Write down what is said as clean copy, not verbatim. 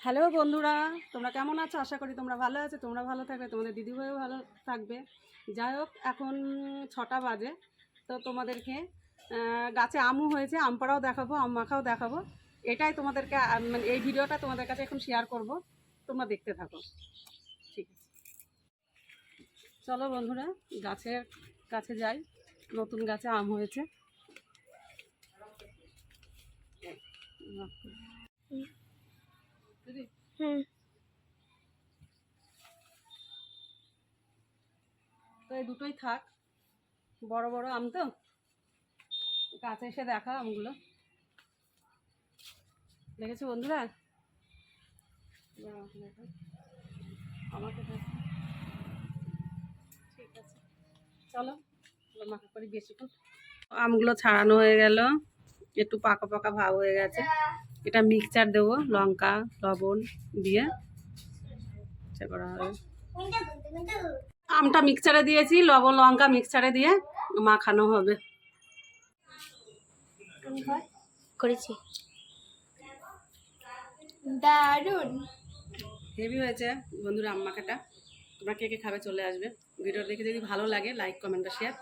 Hello বন্ধুরা, তোমরা কেমন আছো? আশা করি তোমরা ভালো আছো। তোমরা ভালো থাকবে, তোমাদের দিদিভাইও ভালো থাকবে। যাই হোক, এখন 6টা বাজে। তো তোমাদেরকে গাছে আমও হয়েছে, আম পাড়াও দেখাবো, আম মাখাও দেখাবো। এটাই তোমাদেরকে মানে এই ভিডিওটা তোমাদের কাছে এখন শেয়ার করব। তোমরা দেখতে থাকো, ঠিক আছে? চলো বন্ধুরা, গাছের কাছে যাই। নতুন গাছে আম হয়েছে। হুম। তো এই দুটোই থাক, বড় বড় আম তো। কাছে এসে দেখা আমগুলো দেখেছো বন্ধুরা? আমাকে দেখো, ঠিক আছে। চলো মাখা করি বেশিক্ষণ। আমগুলো ছাড়ানো হয়ে গেল, একটু পাকা পাকা ভাব হয়ে গেছে। এটা মিক্সচার দেবো, লঙ্কা লবণ দিয়ে করা হবে। আমটা মিক্সচারে দিয়েছি, লবণ লঙ্কা মিক্সচারে দিয়ে মাখানো হবে। করেছি, দারুণ হেভি হয়েছে বন্ধুরা আম মাখাটা। তোমরা কে কে খাবে চলে আসবে। ভিডিও দেখে যদি ভালো লাগে লাইক কমেন্ট শেয়ার